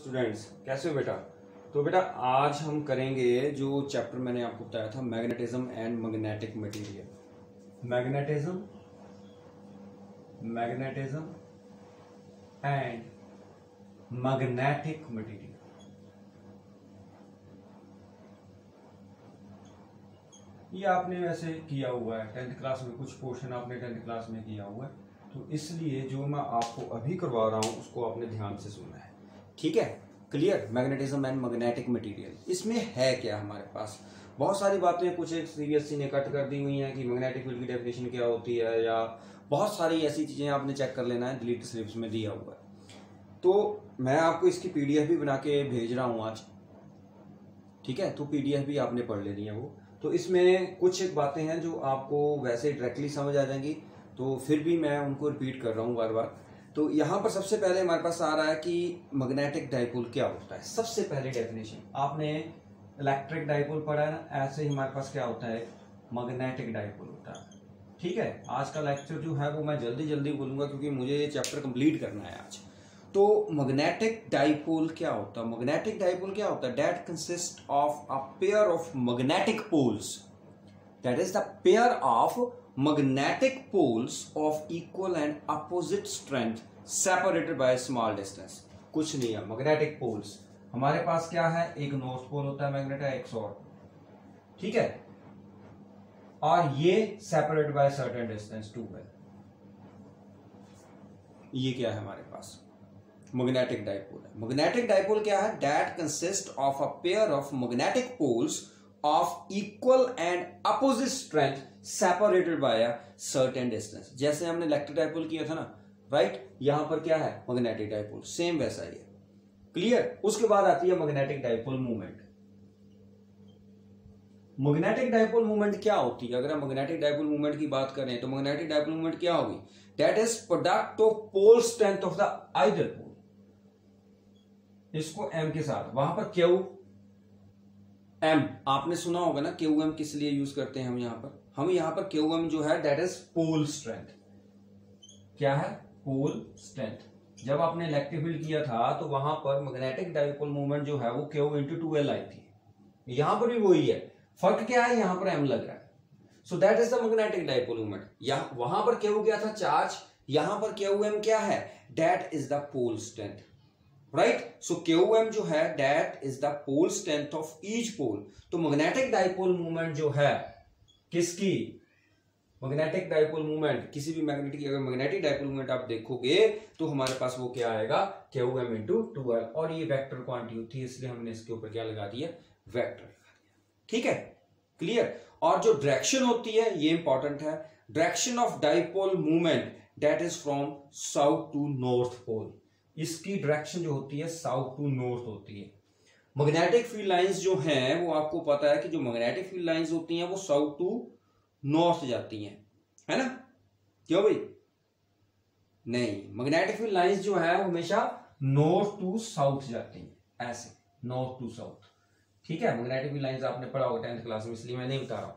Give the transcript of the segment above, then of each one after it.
Students, कैसे हो बेटा। तो बेटा आज हम करेंगे जो चैप्टर मैंने आपको बताया था, magnetism and magnetic material. Magnetism and magnetic material. ये आपने वैसे किया हुआ है 10th क्लास में, कुछ पोर्शन आपने 10th क्लास में किया हुआ है, तो इसलिए जो मैं आपको अभी करवा रहा हूं उसको आपने ध्यान से सुनना है। ठीक है, clear. Magnetism and magnetic material, इसमें है क्या हमारे पास बहुत सारी बातें, कुछ एक सीबीएसई ने कट कर दी हुई हैं कि मैग्नेटिक फील्ड की डेफिनेशन क्या होती है, या बहुत सारी ऐसी चीजें आपने चेक कर लेना है, डिलीट स्लिप्स में दिया हुआ है। तो मैं आपको इसकी पीडीएफ भी बना के भेज रहा हूं आज, ठीक है। तो पीडीएफ भी आपने पढ़ लेनी है वो। तो इसमें कुछ एक बातें हैं जो आपको वैसे डायरेक्टली समझ आ जाएंगी, तो फिर भी मैं उनको रिपीट कर रहा हूं बार बार। तो यहां पर सबसे पहले हमारे पास आ रहा है कि मैग्नेटिक डाइपोल क्या होता है। सबसे पहले डेफिनेशन आपने इलेक्ट्रिक डाइपोल पढ़ा है ना, ऐसे ही हमारे पास क्या होता है, मैग्नेटिक डाइपोल होता है। ठीक है, आज का लेक्चर जो है वो मैं जल्दी जल्दी बोलूंगा क्योंकि मुझे ये चैप्टर कंप्लीट करना है आज। तो मैग्नेटिक डाइपोल क्या होता है, मैग्नेटिक डाइपोल क्या होता है, that consist of a pair of magnetic poles, that is the pair of magnetic poles of equal and opposite strength separated by a small distance। कुछ नहीं है, मैग्नेटिक पोल्स हमारे पास क्या है, एक नॉर्थ पोल होता है मैग्नेट है, एक साउथ, ठीक है, और ये सेपरेटेड बाय सर्टेन डिस्टेंस 2 है। ये क्या है हमारे पास, मैग्नेटिक डाइपोल है। मैग्नेटिक डाइपोल क्या है, that consist of a pair of magnetic poles of equal and opposite strength separated by a certain distance। जैसे हमने इलेक्ट्रिक डाइपोल किया था ना, राइट, यहां पर क्या है, मैग्नेटिक डाइपोल, सेम वैसा ही है, क्लियर। उसके बाद आती है magnetic dipole movement. Magnetic dipole movement क्या होती है, अगर हम मैग्नेटिक डाइपोल मूवमेंट की बात करें तो मैग्नेटिक डाइपोल मूवमेंट क्या होगी, that is product of pole strength of the either pole, इसको एम के साथ, वहां पर क्यू एम आपने सुना होगा ना, क्यू एम किस लिए यूज करते हैं हम यहां पर क्यू एम जो है दैट इज पोल स्ट्रेंथ। क्या है, पोल स्ट्रेंथ। जब आपने इलेक्ट्रिक फील्ड किया था तो वहां पर मैग्नेटिक डाइपोल मूवमेंट जो है वो क्यू इंटू 2L आई थी, यहां पर भी वही है, फर्क क्या है, यहां पर एम लग रहा है। So that is the magnetic dipole movement. वहां पर क्यू क्या था, चार्ज, यहां पर क्यू एम क्या है, that is the pole strength, right. So QM जो है that is the pole strength of each pole. तो मैग्नेटिक डाइपोल मूवमेंट जो है किसकी, मैग्नेटिक डाइपोल मूवमेंट, किसी भी मैग्नेटिक, अगर मैग्नेटिक डाइपोल मूवमेंट आप देखोगे तो हमारे पास वो क्या आएगा, QM इंटू 2L, और ये वेक्टर क्वांटिटी होती है, इसलिए हमने इसके ऊपर क्या लगा दिया, वेक्टर लगा दिया। ठीक है, क्लियर। और जो डायरेक्शन होती है ये इंपॉर्टेंट है, direction of dipole movement that is from south to north pole. इसकी डायरेक्शन जो होती है साउथ टू नॉर्थ होती है। मैग्नेटिक फील्ड लाइंस जो हैं वो आपको पता है कि जो मैग्नेटिक फील्ड लाइंस होती हैं वो साउथ टू नॉर्थ जाती हैं, है ना, क्यों भाई, नहीं, मैग्नेटिक फील्ड लाइंस जो है वो हमेशा नॉर्थ टू साउथ जाती हैं, ऐसे नॉर्थ टू साउथ। ठीक है, मैग्नेटिक फील्ड लाइंस आपने पढ़ा होगा 10th क्लास में, इसलिए मैं नहीं बता रहा हूं।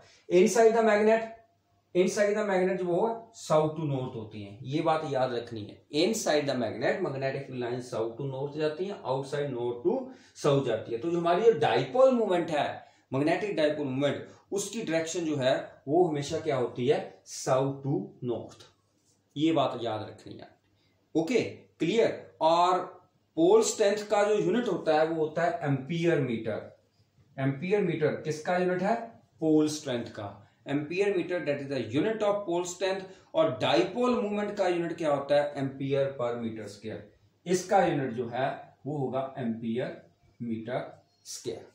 इनसाइड द मैग्नेट जो वो साउथ टू नॉर्थ होती हैं, ये बात याद रखनी है। Inside the magnet magnetic field line south to north जाती हैं, आउटसाइड नॉर्थ टू साउथ जाती है। तो जो हमारी ये डाइपोल मूवमेंट है, मैग्नेटिक डाइपोल मूवमेंट, उसकी डायरेक्शन जो है वो हमेशा क्या होती है, साउथ टू नॉर्थ। ये बात याद रखनी है, ओके, क्लियर। और पोल स्ट्रेंथ का जो यूनिट होता है वो होता है एम्पियर मीटर। एम्पियर मीटर किसका यूनिट है, पोल स्ट्रेंथ का। Ampere metre that is the unit of pole strength. और डाइपोल मूवमेंट का यूनिट क्या होता है, एम्पियर पर मीटर स्क्वायर। इसका यूनिट जो है वो होगा एम्पियर मीटर स्क्वायर।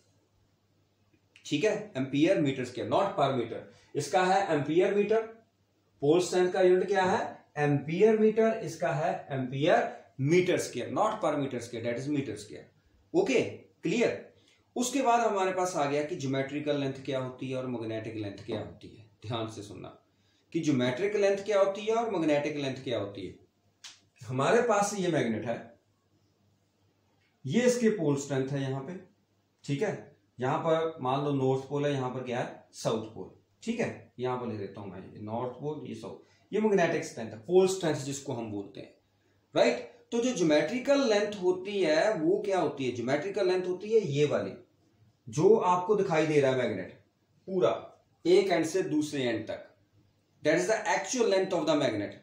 ठीक है, ampere metre square, not per metre. इसका है एम्पियर मीटर, पोल स्ट्रेंथ का यूनिट क्या है, एम्पियर मीटर, इसका है ampere metre square, not per metre square, that is metre square. Okay, clear. उसके बाद हमारे पास आ गया कि ज्योमेट्रिकल लेंथ क्या होती है और मैग्नेटिक लेंथ क्या होती है। ध्यान से सुनना कि ज्योमेट्रिक लेंथ क्या होती है और मैग्नेटिक लेंथ क्या होती है। हमारे पास ये मैग्नेट है, ये इसके पोल स्ट्रेंथ है यहां पे, ठीक है। यहां पर मान लो नॉर्थ पोल है, यहां पर क्या है, साउथ पोल, ठीक है। यहां पर ले देता हूं मैं, ये नॉर्थ पोल, ये साउथ, ये मैग्नेटिक स्ट्रेंथ है, पोल स्ट्रेंथ जिसको हम बोलते हैं, राइट। तो जो ज्योमेट्रिकल लेंथ होती है वो क्या होती है, ज्योमेट्रिकल लेंथ होती है ये वाली जो आपको दिखाई दे रहा है मैग्नेट पूरा एक एंड से दूसरे एंड तक, that is the actual length of the magnet.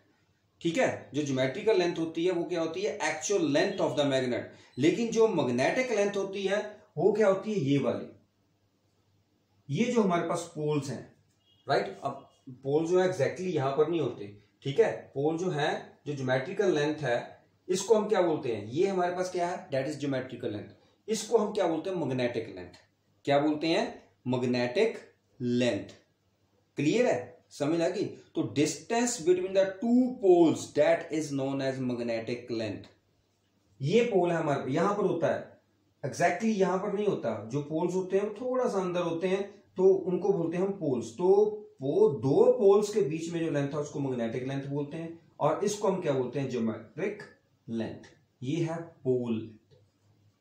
ठीक है, जो ज्योमेट्रिकल लेंथ होती है वो क्या होती है, actual length of the magnet. लेकिन जो मैग्नेटिक लेंथ होती है वो क्या होती है, ये वाली, ये जो हमारे पास पोल्स हैं, राइट। अब पोल जो है एग्जैक्टली यहां पर नहीं होते, ठीक है। पोल जो है, जो ज्योमेट्रिकल लेंथ है, इसको हम क्या बोलते हैं, ये हमारे पास क्या है, दैट इज ज्योमेट्रिकल लेंथ। इसको हम क्या बोलते हैं, मैग्नेटिक लेंथ। क्या बोलते हैं, मैग्नेटिक लेंथ। क्लियर है, समझ आ गई। तो distance between the two poles that is known as magnetic length. ये पोल है हमारे यहां पर होता है, एग्जैक्टली यहां पर नहीं होता। जो पोल्स होते हैं वो थोड़ा सा अंदर होते हैं, तो उनको बोलते हैं हम पोल्स। तो वो दो पोल्स के बीच में जो लेंथ है उसको मैग्नेटिक लेंथ बोलते हैं, और इसको हम क्या बोलते हैं, ज्योमेट्रिक लेंथ। ये है पोल,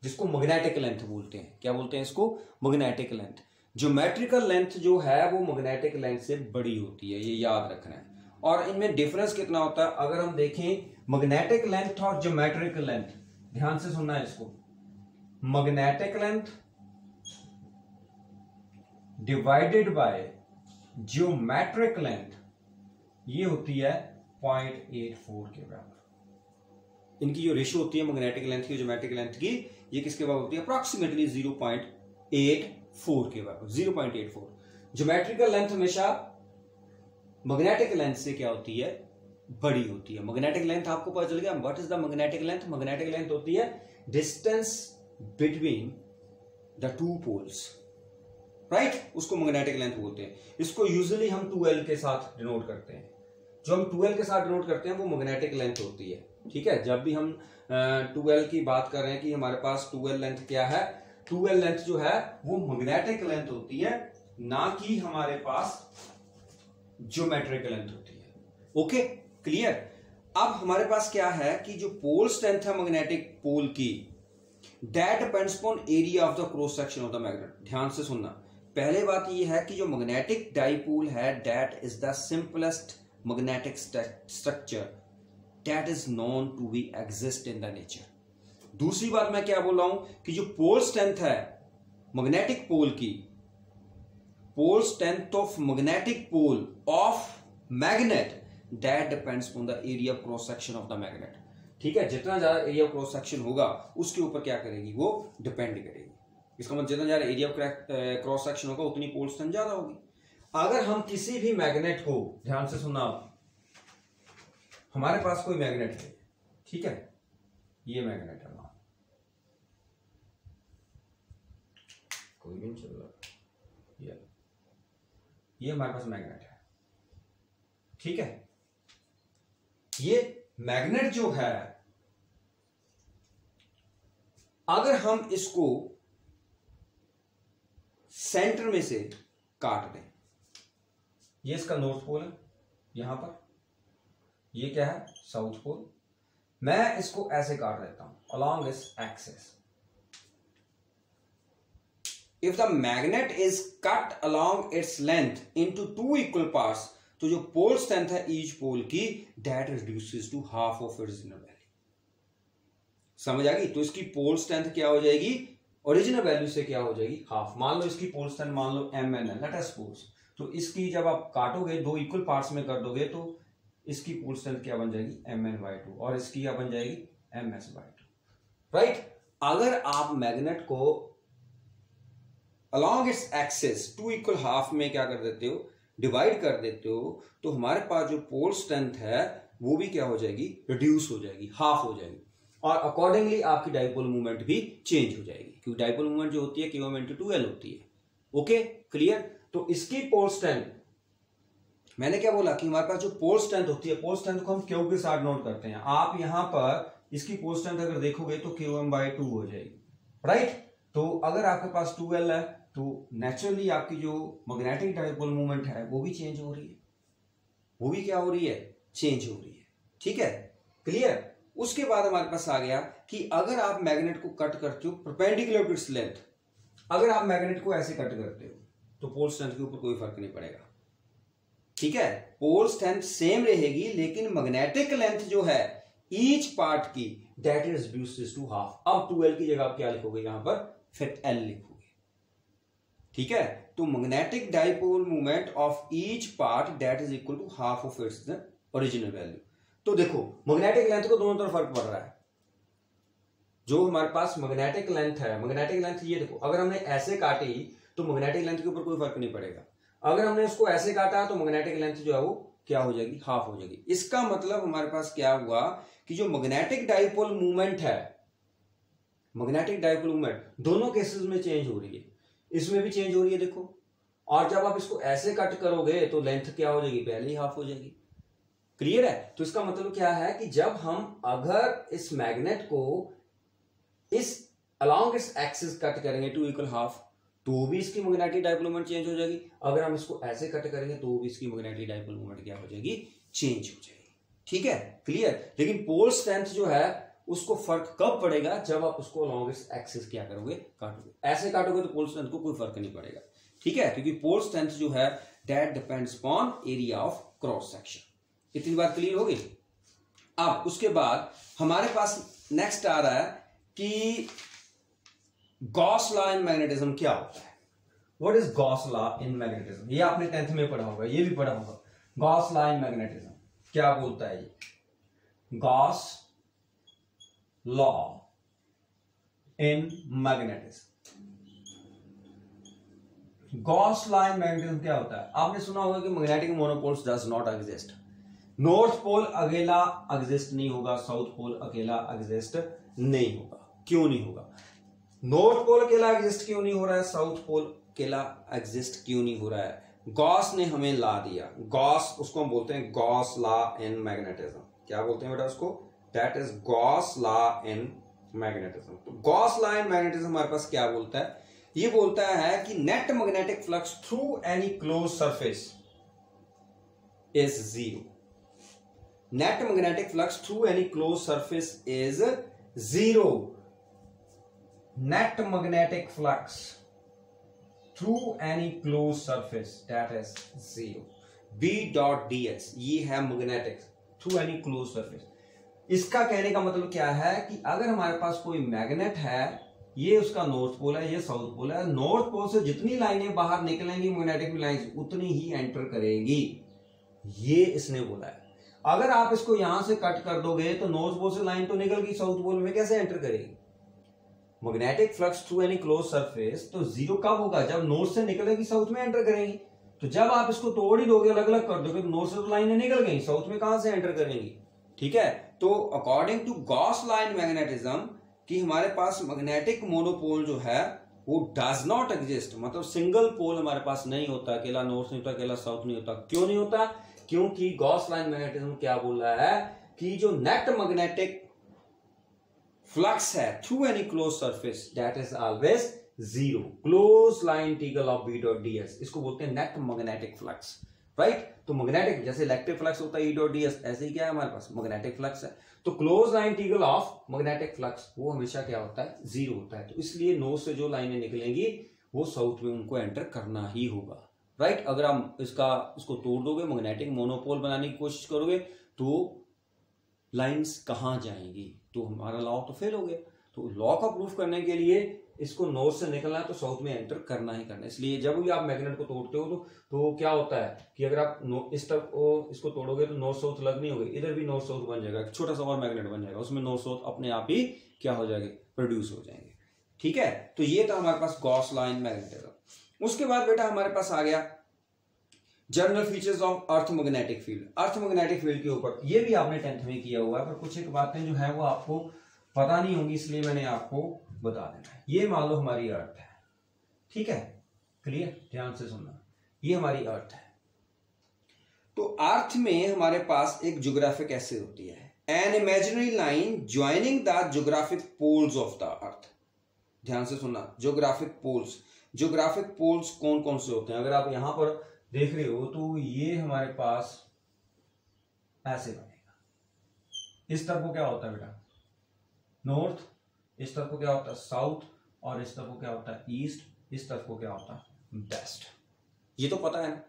जिसको मैग्नेटिक लेंथ बोलते हैं। क्या बोलते हैं इसको, मैग्नेटिक लेंथ। ज्योमेट्रिकल लेंथ जो है वो मैग्नेटिक लेंथ से बड़ी होती है, ये याद रखना है। और इनमें डिफरेंस कितना होता है, अगर हम देखें मैग्नेटिक लेंथ और ज्योमेट्रिक लेंथ, ध्यान से सुनना है इसको। Magnetic length divided by geometric length, ये होती है 0.84 के बराबर। इनकी जो रेशियो होती है मैग्नेटिक लेंथ की ज्योमेट्रिक लेंथ की, ये किसके बराबर होती है, अप्रॉक्सीमेटली 0.84 के बराबर, 0.84। ज्योमेट्रिकल लेंथ हमेशा मैग्नेटिक लेंथ से क्या होती है, बड़ी होती है। मैग्नेटिक लेंथ आपको पता चल गया, what is the magnetic length. Magnetic length होती है distance between the two poles, right, उसको मैग्नेटिक लेंथ बोलते हैं। इसको यूजुअली हम 2L के साथ डिनोट करते हैं। जो हम 2L के साथ डिनोट करते हैं वो मैग्नेटिक लेंथ होती है, ठीक है। जब भी हम 2L की बात कर रहे हैं कि हमारे पास 2L लेंथ क्या है, 2L लेंथ जो है वो मैग्नेटिक लेंथ होती है, ना कि हमारे पास ज्योमेट्रिक लेंथ होती है। Okay, clear. अब हमारे पास क्या है कि जो पोल स्ट्रेंथ है मैग्नेटिक पोल की, that depends upon area of the cross section of the magnet. ध्यान से सुनना, पहले बात यह है कि जो मैग्नेटिक डाइपोल है, that is the simplest magnetic structure that is known to be exist in the nature. दूसरी बात मैं क्या बोल रहा हूं कि जो पोल स्ट्रेंथ है मैग्नेटिक पोल की, pole strength of magnetic pole of magnet, that depends on the area of cross section of the magnet. ठीक है, जितना ज्यादा एरिया ऑफ क्रॉस सेक्शन होगा उसके ऊपर क्या करेगी, वो डिपेंड करेगी। इसका मतलब जितना ज्यादा एरिया ऑफ क्रॉस सेक्शन होगा उतनी पोल स्ट्रेंथ ज्यादा होगी। अगर हम किसी भी मैग्नेट को, ध्यान से सुनना, हमारे पास कोई मैग्नेट है, ठीक है, ये मैग्नेट है, कोई भी नहीं चल रहा, ये हमारे पास मैग्नेट है, ठीक है। ये मैग्नेट जो है, अगर हम इसको सेंटर में से काट दें, ये इसका नॉर्थ पोल है यहां पर, ये क्या है, साउथ पोल। मैं इसको ऐसे काट देता हूं along its axis. If the magnet is cut along its length into two equal parts, तो जो पोल स्ट्रेंथ है ईच पोल की, that reduces to half of original value. समझ आ गई। तो इसकी पोल स्ट्रेंथ क्या हो जाएगी, ओरिजिनल वैल्यू से क्या हो जाएगी, हाफ। मान लो इसकी पोल स्ट्रेंथ मान लो mn है, लेट अस सपोज। तो इसकी जब आप काटोगे, दो इक्वल पार्ट्स में कर दोगे, तो इसकी पोल स्ट्रेंथ क्या बन जाएगी, mn/2, और इसकी क्या बन जाएगी, ms/2, राइट। अगर आप मैग्नेट को along its axis to equal half में क्या कर देते हो, डिवाइड कर देते हो, तो हमारे पास जो पोल स्ट्रेंथ है वो भी क्या हो जाएगी, रिड्यूस हो जाएगी, हाफ हो जाएगी, और अकॉर्डिंगली आपकी डाइपोल मूवमेंट भी चेंज हो जाएगी, क्योंकि डाइपोल मूवमेंट जो होती है km/2L होती है। Okay, clear. तो इसकी पोल स्ट्रेंथ, मैंने क्या बोला कि हमारे पास जो पोल स्ट्रेंथ होती है, पोल स्ट्रेंथ को हम क्यू के साथ नोट करते हैं। आप यहां पर इसकी पोल स्ट्रेंथ अगर देखोगे तो km/2 हो जाएगी, राइट। तो अगर आपके पास 2L है, तो नेचुरली आपकी जो मैग्नेटिक डाइपोल मूवमेंट है वो भी चेंज हो रही है, वो भी क्या हो रही है, चेंज हो रही है, ठीक है, क्लियर। उसके बाद हमारे पास आ गया कि अगर आप मैग्नेट को कट करते हो परपेंडिकुलर टू इट्स लेंथ, अगर आप मैग्नेट को ऐसे कट करते हो तो पोल स्ट्रेंथ के ऊपर कोई फर्क नहीं पड़ेगा, ठीक है। पोल स्ट्रेंथ सेम रहेगी, लेकिन मैग्नेटिक लेंथ जो है ईच पार्ट की that is reduced to half. अब 2l की जगह आप क्या लिखोगे यहां पर, फिर l लिखोगे, ठीक है। तो magnetic dipole movement of each part that is equal to half of its original value. तो देखो मैग्नेटिक लेंथ को दोनों तरफ फर्क पड़ रहा है। जो हमारे पास मैग्नेटिक लेंथ है, मैग्नेटिक लेंथ ये देखो, अगर हमने ऐसे काटी तो मैग्नेटिक लेंथ के ऊपर कोई फर्क नहीं पड़ेगा। अगर हमने इसको ऐसे काटा तो मैग्नेटिक लेंथ जो है वो क्या हो जाएगी, हाफ हो जाएगी। इसका मतलब हमारे पास क्या हुआ कि जो मैग्नेटिक डाइपोल मूवमेंट है, मैग्नेटिक डाइपोल मूवमेंट दोनों केसेस में चेंज हो रही है, इसमें भी चेंज हो रही है देखो। और जब आप इसको ऐसे कट करोगे तो लेंथ क्या हो जाएगी, पहले ही हाफ हो जाएगी। क्लियर है। तो इसका मतलब क्या है कि जब हम अगर इस मैग्नेट को इस अलोंग इस एक्सिस कट करेंगे टू इक्वल हाफ, तो भी इसकी मैग्नेटिक डाइपोल मोमेंट चेंज हो जाएगी। अगर हम इसको ऐसे कट करेंगे तो भी इसकी मैग्नेटिक डाइपोल मोमेंट क्या हो जाएगी, चेंज हो जाएगी। ठीक है, क्लियर। लेकिन पोल स्ट्रेंथ जो है उसको फर्क कब पड़ेगा, जब आप उसको अलोंग इस एक्सिस क्या करोगे, काटोगे। ऐसे काटोगे तो पोल स्ट्रेंथ को कोई फर्क नहीं पड़ेगा। ठीक है, क्योंकि पोल स्ट्रेंथ जो है that depends upon area of cross section. इतनी बात क्लियर होगी। अब उसके बाद हमारे पास नेक्स्ट आ रहा है कि गॉस लॉ इन मैग्नेटिज्म क्या होता है। What is Gauss law in magnetism, ये आपने 10th में पढ़ा होगा, ये भी पढ़ा होगा। गॉस लॉ इन मैग्नेटिज्म क्या बोलता है, ये Gauss law in magnetism. Gauss law in magnetism क्या होता है, आपने सुना होगा कि magnetic monopoles does not exist. North pole अकेला एग्जिस्ट नहीं होगा, साउथ पोल अकेला एग्जिस्ट नहीं होगा। क्यों नहीं होगा, नॉर्थ पोल अकेला एग्जिस्ट क्यों नहीं हो रहा है, साउथ पोल अकेला एग्जिस्ट क्यों नहीं हो रहा है। गॉस ने हमें ला दिया, गॉस उसको हम बोलते हैं गॉस लॉ इन मैग्नेटिज्म। क्या बोलते हैं बेटा उसको, that is Gauss law in magnetism. तो गॉस लॉ इन मैग्नेटिज्म हमारे पास क्या बोलता है, ये बोलता है कि net magnetic flux through any close surface is zero. Net magnetic flux through any close surface is zero. net magnetic flux through any closed surface that is zero. B dot ds ये है magnetic through any closed surface। इसका कहने का मतलब क्या है कि अगर हमारे पास कोई मैग्नेट है, ये उसका नॉर्थ पोल है, ये साउथ पोल है, नॉर्थ पोल से जितनी लाइनें बाहर निकलेंगी मैग्नेटिक लाइंस उतनी ही एंटर करेगी, ये इसने बोला है। अगर आप इसको यहां से कट कर दोगे तो नॉर्थ पोल से लाइन तो निकल गई, साउथ पोल में कैसे एंटर करेगी। Magnetic flux through any close surface तो जीरो कब होगा, जब नॉर्थ से निकलेगी साउथ में एंटर करेंगी। तो जब आप इसको तोड़ ही दोगे, अलग अलग कर दोगे, तो नॉर्थ से तो लाइनें निकल गई, साउथ में कहां से एंटर करेंगी। ठीक है, तो according to Gauss law in magnetism कि हमारे पास मैग्नेटिक मोनोपोल जो है वो डज नॉट एग्जिस्ट, मतलब सिंगल पोल हमारे पास नहीं होता, अकेला नॉर्थ नहीं होता, अकेला साउथ नहीं होता। क्यों नहीं होता, क्योंकि गॉस लॉ इन मैग्नेटिज्म क्या बोल रहा है कि जो नेट मैग्नेटिक फ्लक्स है through any close surface that is always zero. Close line integral of B dot ds, इसको बोलते हैं नेट मैग्नेटिक फ्लक्स, राइट। तो मैग्नेटिक जैसे इलेक्ट्रिक फ्लक्स होता है ई डॉट डीएस, ऐसे ही क्या है हमारे पास मैग्नेटिक फ्लक्स है। तो close line integral of magnetic flux वो हमेशा क्या होता है, जीरो होता है। तो इसलिए नॉर्थ से जो लाइनें निकलेंगी वो साउथ में उनको एंटर करना ही होगा, राइट। अगर हम इसको तोड़ दोगे, मैग्नेटिक मोनोपोल बनाने की कोशिश करोगे तो लाइंस कहां जाएंगी, तो हमारा लॉ तो फेल हो गया। तो लॉ का प्रूफ करने के लिए इसको नॉर्थ से निकलना है तो साउथ में एंटर करना ही करना है। इसलिए जब भी आप मैग्नेट को तोड़ते हो तो क्या होता है कि अगर आप इस तरफ इसको तोड़ोगे तो नॉर्थ साउथ लग नहीं होगी, इधर भी नॉर्थ साउथ बन जाएगा, छोटा सा और मैग्नेट बन जाएगा, उसमें नॉर्थ साउथ अपने आप ही क्या हो जाएंगे, प्रोड्यूस हो जाएंगे। ठीक है, तो ये था हमारे पास गॉस लॉ इन मैग्नेटिज्म। उसके बाद बेटा हमारे पास आ गया general features of earth magnetic field. Earth magnetic field के ऊपर ये भी आपने 10th में किया हुआ है, पर कुछ एक बातें जो है वो आपको पता नहीं होंगी, इसलिए मैंने आपको बता देना है। ये मान लो हमारी अर्थ है, ठीक है, क्लियर, ध्यान से सुनना, ये हमारी अर्थ है। तो अर्थ में हमारे पास एक ज्योग्राफिक ऐसे होती है, an imaginary line joining the geographic poles of the earth. ध्यान से सुनना, ज्योग्राफिक पोल्स, ज्योग्राफिक पोल्स कौन कौन से होते हैं, अगर आप यहां पर देख रहे हो तो ये हमारे पास ऐसे बनेगा। इस तरफ को क्या होता है बेटा, नॉर्थ, इस तरफ को क्या होता है साउथ, और इस तरफ को क्या होता है ईस्ट, इस तरफ को क्या होता है वेस्ट। ये तो पता है ना।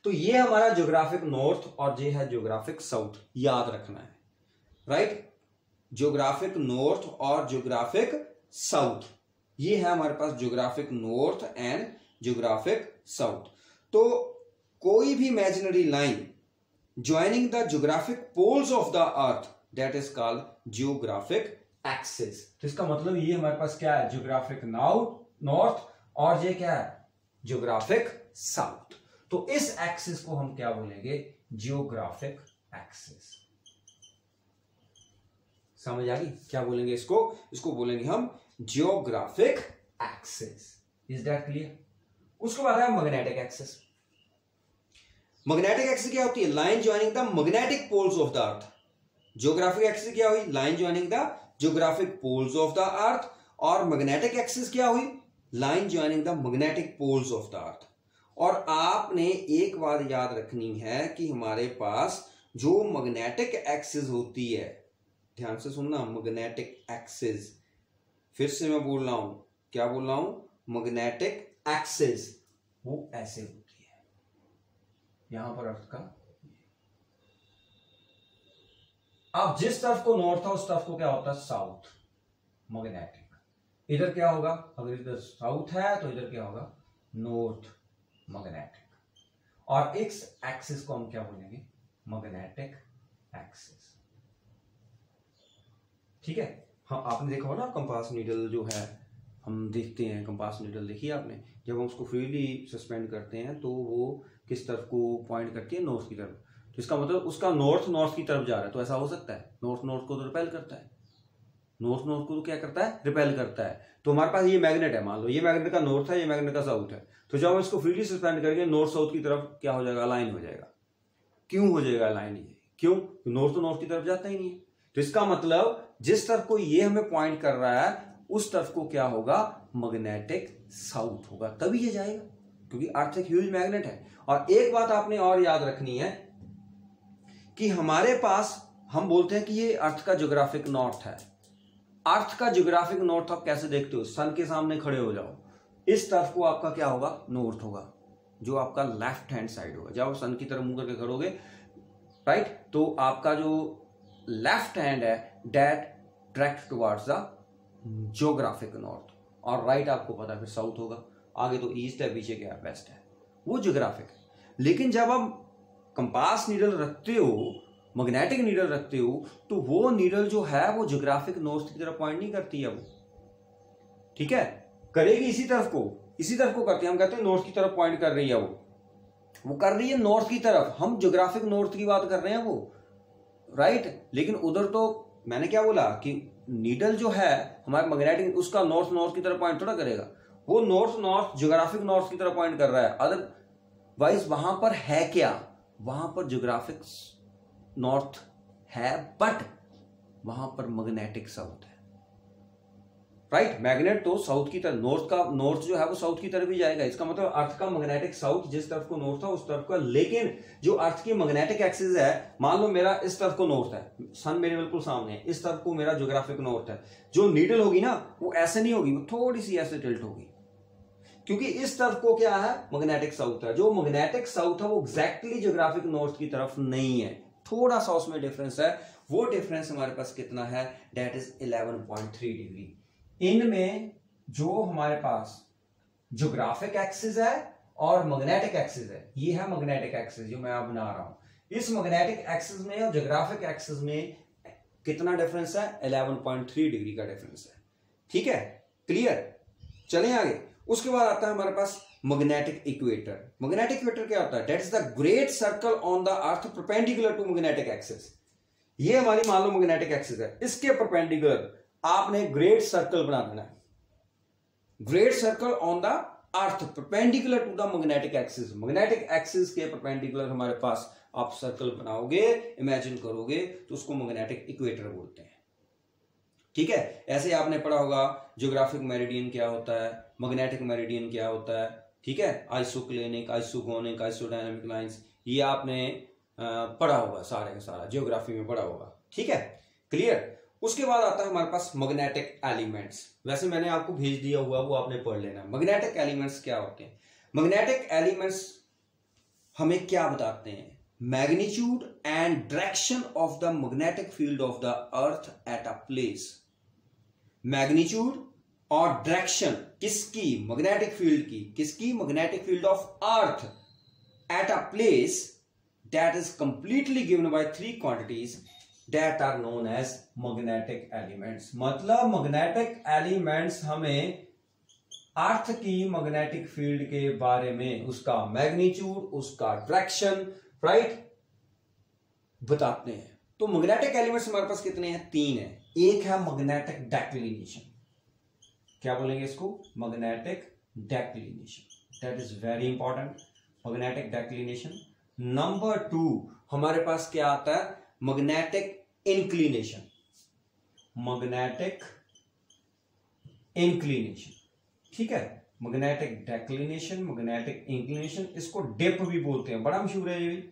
तो ये हमारा ज्योग्राफिक नॉर्थ और ये है ज्योग्राफिक साउथ, याद रखना है, राइट। ज्योग्राफिक नॉर्थ और ज्योग्राफिक साउथ। ये है हमारे पास geographic north and geographic south. तो कोई भी imaginary line joining the geographic poles of the earth that is called geographic axis. तो इसका मतलब ये हमारे पास क्या है, ज्योग्राफिक नॉर्थ और ये क्या है, ज्योग्राफिक साउथ। तो इस एक्सिस को हम क्या बोलेंगे, ज्योग्राफिक एक्सिस। समझ आ गई क्या बोलेंगे इसको बोलेंगे हम geographic axis. Is that clear? उसके बाद है मैग्नेटिक एक्सिस। मैग्नेटिक एक्सिस क्या होती है, line joining the magnetic poles of the earth. Geographic axis क्या हुई, line joining the geographic poles of the earth. और मैग्नेटिक एक्सिस क्या हुई, line joining the magnetic poles of the earth. और आपने एक बात याद रखनी है कि हमारे पास जो मैग्नेटिक एक्सिस होती है, ध्यान से सुनना, मैग्नेटिक एक्सिस, फिर से मैं बोल रहा हूं, क्या बोल रहा हूं, मैग्नेटिक एक्सिस, वो ऐसे होती है, यहां पर अर्थ का। अब जिस तरफ को नॉर्थ है उस तरफ को क्या होता है, साउथ, मैग्नेटिक। इधर क्या होगा, अगर इधर साउथ है तो इधर क्या होगा, नॉर्थ, मैग्नेटिक। और इस एक्सिस को हम क्या बोलेंगे, मैग्नेटिक एक्सिस। ठीक है। हाँ, आपने देखा हो ना कंपास नीडल जो है, हम देखते हैं कंपास नीडल, देखिए आपने, जब हम उसको फ्रीली सस्पेंड करते हैं तो वो किस तरफ को पॉइंट करती है, नॉर्थ की तरफ। तो इसका मतलब उसका नॉर्थ की तरफ जा रहा है। तो ऐसा हो सकता है, नॉर्थ को तो रिपेल करता है, नॉर्थ को तो क्या करता है, रिपेल करता है। तो हमारे पास ये मैग्नेट है, मान लो ये मैग्नेट का नॉर्थ है, ये मैग्नेट का साउथ है। तो जब हम इसको फ्रीली सस्पेंड करेंगे, नॉर्थ साउथ की तरफ क्या हो जाएगा, अलाइन हो जाएगा। क्यों हो जाएगा अलाइन, ये क्यों, तो नॉर्थ की तरफ जाता ही नहीं है। तो इसका मतलब जिस तरफ को ये हमें पॉइंट कर रहा है उस तरफ को क्या होगा, मैग्नेटिक साउथ होगा, तभी ये जाएगा, क्योंकि अर्थ एक ह्यूज मैग्नेट है। और एक बात आपने और याद रखनी है कि हमारे पास, हम बोलते हैं कि ये अर्थ का ज्योग्राफिक नॉर्थ है। अर्थ का ज्योग्राफिक नॉर्थ आप कैसे देखते हो, सन के सामने खड़े हो जाओ, इस तरफ को आपका क्या होगा, नॉर्थ होगा, जो आपका लेफ्ट हैंड साइड होगा। जब आप सन की तरफ मुंह करके खड़ोगे, राइट, तो आपका जो लेफ्ट हैंड है that direct towards the geographic north, और राइट आपको पता है फिर साउथ होगा। आगे तो ईस्ट है, पीछे क्या है, वेस्ट है, वो ज्योग्राफिक है। लेकिन जब आप कंपास नीडल रखते हो, मैग्नेटिक नीडल रखते हो, तो वो नीडल जो है वो ज्योग्राफिक नॉर्थ की तरफ पॉइंट नहीं करती है वो, ठीक है, करेगी इसी तरफ को करती है। हम कहते हैं नॉर्थ की तरफ पॉइंट कर रही है, वो कर रही है नॉर्थ की तरफ। हम ज्योग्राफिक नॉर्थ की बात कर रहे हैं वो, राइट। लेकिन उधर तो मैंने क्या बोला कि नीडल जो है हमारे मैग्नेटिक, उसका नॉर्थ की तरफ पॉइंट थोड़ा करेगा, वो नॉर्थ ज्योग्राफिक नॉर्थ की तरफ पॉइंट कर रहा है। अदरवाइज वहां पर है क्या, वहां पर ज्योग्राफिक नॉर्थ है, बट वहां पर मैग्नेटिक साउथ है, राइट। मैग्नेट तो साउथ की तरफ, नॉर्थ जो है वो साउथ की तरफ ही जाएगा। इसका मतलब अर्थ का मैग्नेटिक साउथ, जिस तरफ को नॉर्थ है उस तरफ का। लेकिन जो अर्थ की मैग्नेटिक एक्सिस है, मान लो मेरा इस तरफ को नॉर्थ है, सन मेरे बिल्कुल सामने है, इस तरफ को मेरा ज्योग्राफिक नॉर्थ है, जो नीडल होगी ना वो ऐसे नहीं होगी, वो थोड़ी सी ऐसे टिल्ट होगी, क्योंकि इस तरफ को क्या है, मैग्नेटिक साउथ है। जो मैग्नेटिक साउथ है वो एग्जैक्टली ज्योग्राफिक नॉर्थ की तरफ नहीं है, थोड़ा सा उसमें डिफरेंस है। वो डिफरेंस हमारे पास कितना है, दैट इज 11.3 डिग्री। इनमें जो हमारे पास ज्योग्राफिक एक्सिस है और मैग्नेटिक एक्सिस है, ये है मैग्नेटिक एक्सिस जो मैं अब बना रहा हूं। इस मैग्नेटिक एक्सिस में और ज्योग्राफिक एक्सिस में कितना डिफरेंस है, 11.3 डिग्री का डिफरेंस है, ठीक है, क्लियर। चलें आगे। उसके बाद आता है हमारे पास मैग्नेटिक इक्वेटर। मैग्नेटिक इक्वेटर क्या होता है, that is the great circle on the earth perpendicular to magnetic axis. ये हमारी मान लो मैग्नेटिक एक्सिस है, इसके परपेंडिकुलर आपने ग्रेट सर्कल बना देना है, great circle on the earth perpendicular to the magnetic axis. Magnetic axis के परपेंडिकुलर हमारे पास आप सर्कल बनाओगे, इमेजिन करोगे, तो उसको मैग्नेटिक इक्वेटर बोलते हैं, ठीक है। ऐसे आपने पढ़ा होगा ज्योग्राफिक मेरिडियन क्या होता है, मैग्नेटिक मेरिडियन क्या होता है, ठीक है, आइसोक्लिनिक, आइसोगोनिक, आइसोडायनामिक लाइंस, ये आपने पढ़ा होगा, सारे का सारा ज्योग्राफी में पढ़ा होगा, ठीक है, क्लियर। उसके बाद आता है हमारे पास मैग्नेटिक एलिमेंट्स। वैसे मैंने आपको भेज दिया हुआ, वो आपने पढ़ लेना। मैग्नेटिक एलिमेंट्स क्या होते हैं, मैग्नेटिक एलिमेंट्स हमें क्या बताते हैं, magnitude and direction of the magnetic field of the earth at a place. Magnitude और डायरेक्शन किसकी? मैग्नेटिक फील्ड की। किसकी? Magnetic field of earth at a place that is completely given by three quantities that are known as magnetic elements. मतलब magnetic elements हमें earth की magnetic field के बारे में उसका मैग्नीट्यूड, उसका डायरेक्शन, राइट, बताते हैं। तो मैग्नेटिक एलिमेंट्स हमारे पास कितने हैं? 3 है। एक है मैग्नेटिक डेक्लिनेशन। क्या बोलेंगे इसको? Magnetic declination. That is very important, magnetic declination. Number 2 हमारे पास क्या आता है? Magnetic inclination. मैग्नेटिक इंक्लिनेशन, ठीक है। मैग्नेटिक डेक्लिनेशन, मैग्नेटिक इंक्लिनेशन, इसको डिप भी बोलते हैं, बड़ा मशहूर है ये।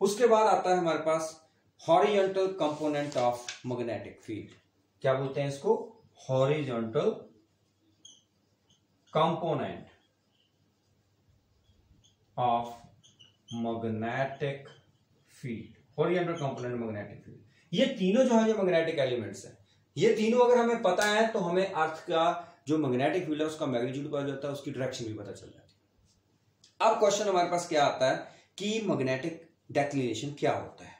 उसके बाद आता है हमारे पास horizontal component of magnetic field. क्या बोलते हैं इसको? Horizontal component of magnetic field. Horizontal component magnetic field. ये तीनों जो है ये मैग्नेटिक एलिमेंट्स हैं। ये तीनों अगर हमें पता है तो हमें अर्थ का जो मैग्नेटिक फील्ड है उसका मैग्नीट्यूड पता चलता है, उसकी डायरेक्शन भी पता चल जाती है। अब क्वेश्चन हमारे पास क्या आता है कि मैग्नेटिक डेक्लिनेशन क्या होता है?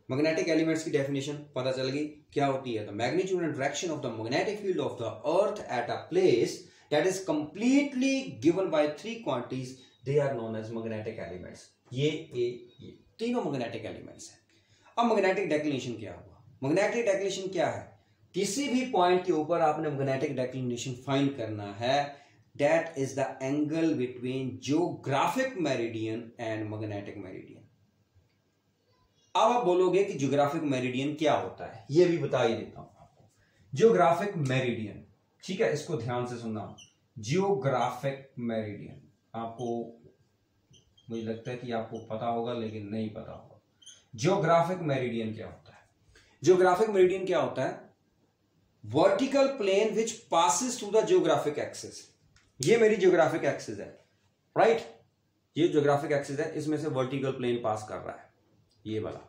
मैग्नेटिक एलिमेंट्स की डेफिनेशन पता चल गई क्या होती है। The magnitude and direction of the magnetic field of the earth at a place that is completely given by three quantities, they are known as magnetic elements. ये तीनों मैग्नेटिक एलिमेंट्स हैं। अब मैग्नेटिक डेक्लिनेशन क्या हुआ? Magnetic declination क्या है? किसी भी पॉइंट के ऊपर आपने मैग्नेटिक डेक्लिनेशन फाइंड करना है। That is the angle between geographic meridian and magnetic meridian. अब आप बोलोगे कि जियोग्राफिक मेरिडियन क्या होता है, यह भी बता ही देता हूं आपको। जियोग्राफिक मेरिडियन, ठीक है, इसको ध्यान से सुनना। जियोग्राफिक मेरिडियन, आपको मुझे लगता है कि आपको पता होगा लेकिन नहीं पता होगा। जियोग्राफिक मेरिडियन क्या होता है? जियोग्राफिक मेरिडियन क्या होता है? Vertical plane which passes through the geographic axis. ये मेरी जियोग्राफिक एक्सिस है, राइट, ये जियोग्राफिक एक्सिस है, इसमें से वर्टिकल प्लेन पास कर रहा है, ये वाला,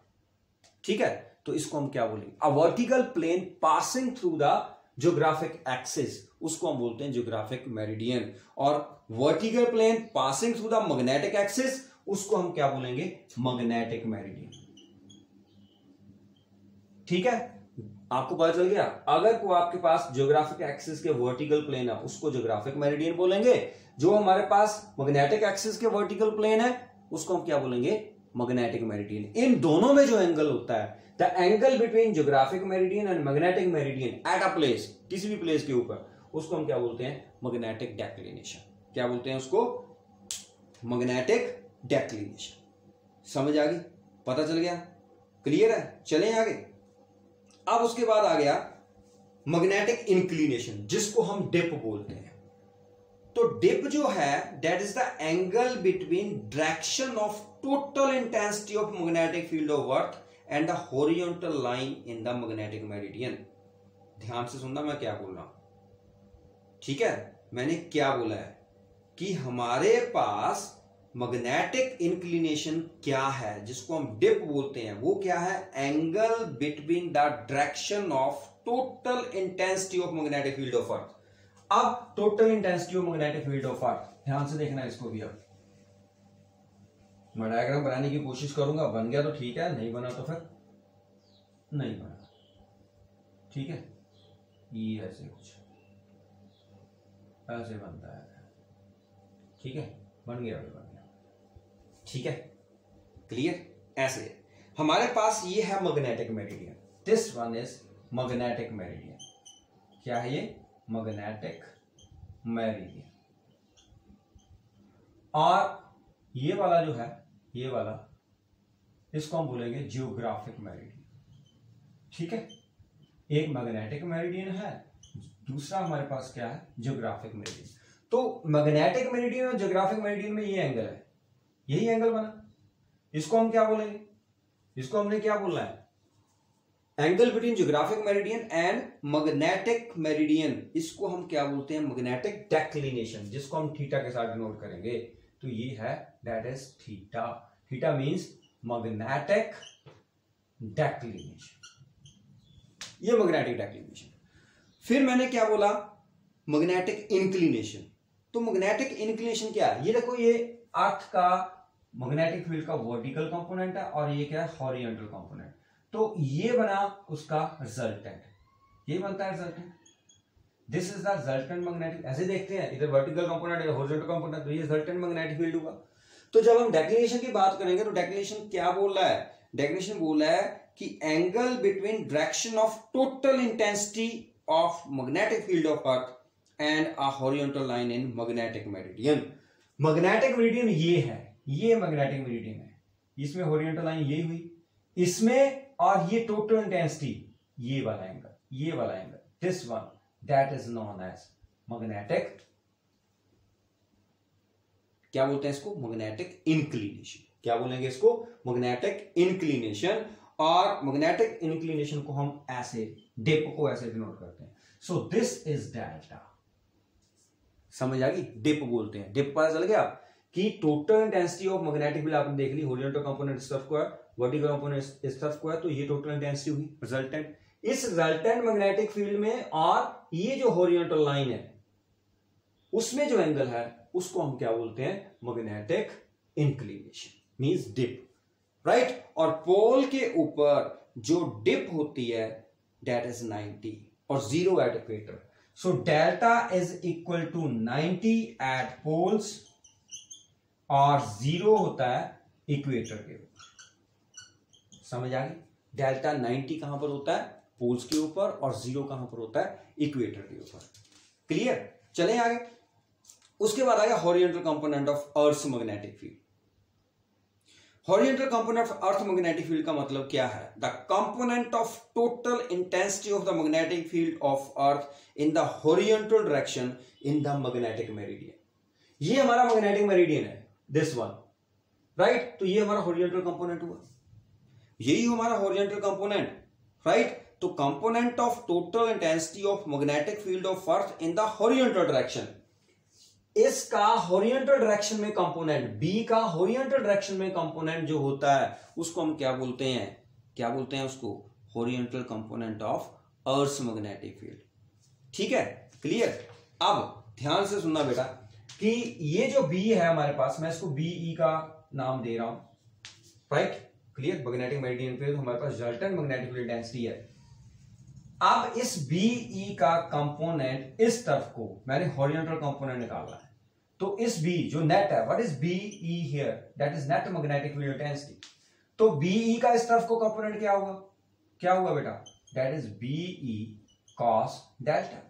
ठीक है। तो इसको हम क्या बोलेंगे? A vertical plane passing through the geographic axis, उसको हम बोलते हैं जियोग्राफिक मेरिडियन। और vertical plane passing through the magnetic axis, उसको हम क्या बोलेंगे? मैग्नेटिक मेरिडियन, ठीक है। आपको पता चल गया। अगर को आपके पास जियोग्राफिक एक्सिस के वर्टिकल प्लेन है उसको जियोग्राफिक मेरिडियन बोलेंगे। जो हमारे पास मैग्नेटिक एक्सिस के वर्टिकल प्लेन है उसको हम क्या बोलेंगे? Magnetic meridian. इन दोनों में जो एंगल होता है, the angle between geographic meridian and magnetic meridian eight a place, किसी भी प्लेस के ऊपर, उसको हम क्या बोलते हैं? Magnetic declination. क्या बोलते हैं उसको? Magnetic declination. समझ आ गई? पता चल गया? क्लियर है? चलें आगे। अब उसके बाद आ गया मैग्नेटिक इंक्लिनेशन, जिसको हम डिप बोलते हैं। तो डिप जो है that is the angle between direction of total intensity of magnetic field of earth and the horizontal line in the magnetic meridian. ध्यान से सुनना मैं क्या बोल रहा हूं, ठीक है। मैंने क्या बोला है कि हमारे पास मैग्नेटिक इंक्लिनेशन क्या है, जिसको हम डिप बोलते हैं, वो क्या है? Angle between the direction of total intensity of magnetic field of earth. अब total intensity of magnetic field of earth, ध्यान से देखना इसको भी। अब मैं डायग्राम बनाने की कोशिश करूंगा, बन गया तो ठीक है, नहीं बना तो फिर नहीं बना, ठीक है। ये ऐसे कुछ ऐसे बनता है, ठीक है, बन गया, बन गया, ठीक है, क्लियर। ऐसे हमारे पास ये है magnetic meridian, this one is magnetic meridian. क्या है ये? Magnetic meridian. और ये वाला जो है, ये वाला, इसको हम बोलेंगे जियोग्राफिक मेरिडियन, ठीक है। एक मैग्नेटिक मेरिडियन है, दूसरा हमारे पास क्या है? Geographic meridian. तो मैग्नेटिक मेरिडियन और जियोग्राफिक मेरिडियन में ये एंगल है, यही एंगल बना, इसको हम क्या बोलेंगे? इसको हमने क्या बोलना है? Angle between geographic meridian and magnetic meridian, इसको हम क्या बोलते हैं? मैग्नेटिक डेक्लिनेशन, जिसको हम थीटा के साथ डिनोट करेंगे। तो ये है that is theta. Theta means magnetic declination, ये मैग्नेटिक डेक्लिनेशन। फिर मैंने क्या बोला, मैग्नेटिक इंक्लिनेशन। तो मैग्नेटिक इंक्लिनेशन क्या है, ये देखो, ये अर्थ का मैग्नेटिक फील्ड का वर्टिकल कंपोनेंट है और ये क्या है, हॉरिजॉन्टल कंपोनेंट। तो ये बना उसका रिजल्टेंट, ये बनता है resultant. This is the resultant magnetic, ऐसे देखते हैं, इधर वर्टिकल कंपोनेंट इधर हॉरिजॉन्टल कंपोनेंट, तो ये रिजल्टेंट मैग्नेटिक फील्ड हुआ। तो जब हम डेक्लिनेशन की बात करेंगे तो डेक्लिनेशन क्या बोल रहा है, डेक्लिनेशन बोल रहा है कि angle between direction of total intensity of magnetic field of earth and a horizontal line in magnetic meridian. Magnetic meridian ये है, ये मैग्नेटिक मेरिडियन है, इसमें हॉरिजॉन्टल लाइन यही हुई, इसमें, और ये टोटल इंटेंसिटी, ये वाला एंगल, ये वाला angle, this one, that is known as magnetic, क्या बोलते हैं इसको, मैग्नेटिक इंक्लिनेशन। क्या बोलेंगे इसको, मैग्नेटिक इंक्लिनेशन। और मैग्नेटिक इंक्लिनेशन को हम ऐसे, डिप को ऐसे डिनोट करते हैं। सो दिस इज डेल्टा, समझ आ गई, डिप बोलते हैं। डिप पता चल गया कि total intensity of magnetic field आपने देख ली, हॉरिजॉन्टल कंपोनेंट इस तरफ को है, वर्टिकल कंपोनेंट इस तरफ को है, तो ये टोटल इंटेंसिटी हुई रिजल्टेंट। इस रिजल्टेंट मैग्नेटिक फील्ड में और ये जो हॉरिजॉन्टल लाइन है उसमें जो एंगल है उसको हम क्या बोलते हैं, magnetic inclination, means dip, right. और पोल के ऊपर जो डिप होती है दैट इज 90 और 0 at equator. So delta is equal to 90 at poles और 0 होता है इक्वेटर के ऊपर। समझ आ गई, डेल्टा 90 कहां पर होता है, पोल्स के ऊपर, और 0 कहां पर होता है, इक्वेटर के ऊपर। क्लियर, चलें आगे। उसके बाद आ गया horizontal component of earth magnetic field. Horizontal component of earth magnetic field का मतलब क्या है, the component of total intensity of the magnetic field of earth in the horizontal direction in the magnetic meridian. ये हमारा magnetic meridian है, this one, right. तो ये हमारा हॉरिजॉन्टल कंपोनेंट हुआ, यही हमारा हॉरिजॉन्टल कंपोनेंट, राइट। तो component of total intensity of magnetic field of earth in the horizontal direction, इसका हॉरिजॉन्टल डायरेक्शन में कंपोनेंट, बी का हॉरिजॉन्टल डायरेक्शन में कंपोनेंट जो होता है उसको हम क्या बोलते हैं, क्या बोलते हैं उसको, horizontal component of earth magnetic field. ठीक है, क्लियर। अब ध्यान से सुनना बेटा कि ये जो बी है हमारे पास, मैं इसको बीई का नाम दे रहा हूं, राइट, क्लियर। मैग्नेटिक मेरिडियन पे हमारे पास रिजल्टेंट मैग्नेटिक फील्ड डेंसिटी है। अब इस बीई का कंपोनेंट इस तरफ को मैंने हॉरिजॉन्टल कंपोनेंट निकाला है, तो इस बी जो नेट है, what is B E here, that is net magnetic field density. तो बीई का इस तरफ को कंपोनेंट क्या होगा, क्या हुआ बेटा, that is B E cos delta.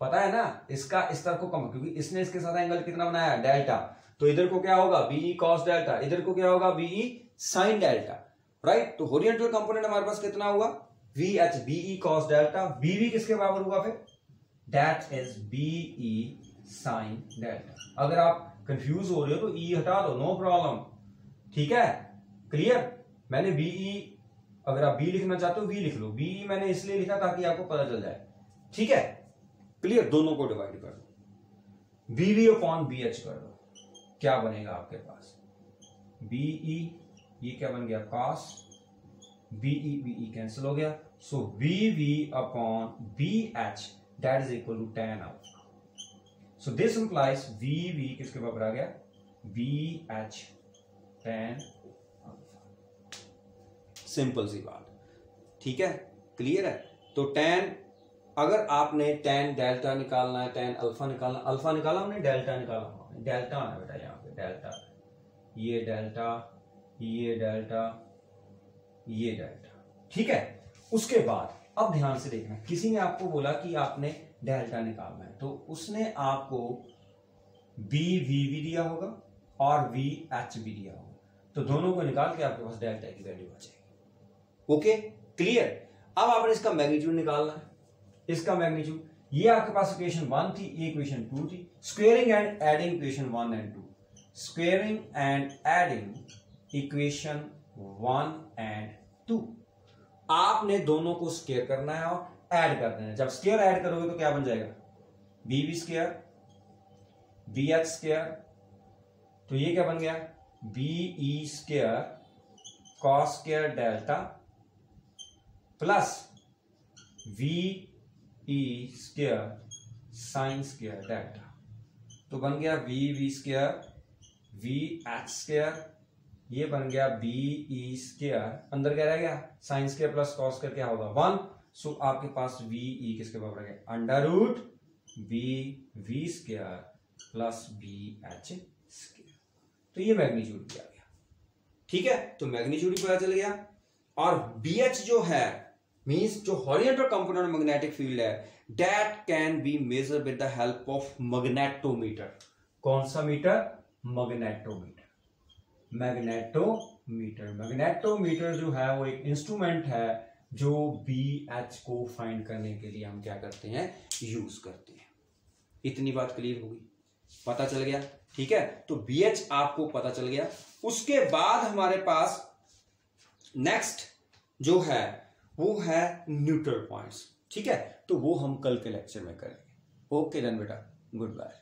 पता है ना, इसका इस तरफ को कम, क्योंकि इसने इसके साथ एंगल कितना बनाया, डेल्टा, तो इधर को क्या होगा, बीई कॉस डेल्टा, इधर को क्या होगा, बीई साइन डेल्टा, राइट। तो हॉरिजॉन्टल कंपोनेंट हमारे पास कितना हुआ, V H B E cos delta, B V किसके बराबर हुआ फिर, that is B E sine delta. अगर आप कंफ्यूज हो रहे हो तो ई हटा दो, नो प्रॉब्लम, ठीक है, क्लियर। मैंने बीई, अगर आप बी लिखना चाहते हो वी लिख लो, बीई मैंने इसलिए लिखा ताकि आपको पता चल जाए, ठीक है, क्लियर। दोनों को डिवाइड कर दो, बीवी अपॉन बी एच कर दो, क्या बनेगा आपके पास, बीई, ये क्या बन गया, कॉस, बीई बीई कैंसिल हो गया, so BV upon B H that is equal to tan alpha. So this implies we किसके बराबर आ गया, B H tan alpha. Simple सी बात, ठीक है, क्लियर है। तो tan, अगर आपने tan डेल्टा निकालना है, tan अल्फा निकालना, अल्फा निकाला हमने, डेल्टा निकाला, डेल्टा आना बेटा यहाँ पे, डेल्टा, ये डेल्टा, ये डेल्टा, ये डेल्टा, ठीक है। उसके बाद अब ध्यान से देखना, किसी ने आपको बोला कि आपने डेल्टा निकालना है, तो उसने आपको बी वी भी दिया होगा और वी एच भी दिया होगा, तो दोनों को निकाल के आपके पास डेल्टा की वैल्यू आ जाएगी। Okay, clear. अब आपने इसका मैग्नीट्यूड निकालना है, इसका मैग्नीट्यूड, ये आपके पास इक्वेशन 1 थी, ये इक्वेशन 2 थी, squaring and adding equation 1 and 2, squaring and adding equation 1 and 2, आपने दोनों को स्क्वायर करना है और ऐड कर देना है। जब स्क्वायर ऐड करोगे तो क्या बन जाएगा, B V square, B H square, तो ये क्या बन गया, B E square cos square delta plus V E square sine square delta. तो बन गया V square V H square, ये बन गया बी ई स्क्वायर, अंदर क्या रह गया sine square plus cos square क्या होगा 1। सो आपके पास वी ई किसके बराबर है under root V square plus B H square. तो ये मैग्नीट्यूड किया गया, ठीक है। तो मैग्नीट्यूड पता चल गया। और बी एच जो है मींस जो हॉरिजॉन्टल कंपोनेंट मैग्नेटिक फील्ड है that can be measure with the help of magnetometer. कौन सा मीटर? मैग्नेटोमीटर। मैग्नेटोमीटर जो है वो एक इंस्ट्रूमेंट है जो बी एच को फाइंड करने के लिए हम क्या करते हैं यूज करते हैं। इतनी बात क्लियर होगी, पता चल गया, ठीक है। तो बी एच आपको पता चल गया। उसके बाद हमारे पास नेक्स्ट जो है वो है न्यूट्रल पॉइंट्स, ठीक है। तो वो हम कल के लेक्चर में करेंगे। ओके देन बेटा, गुड बाय।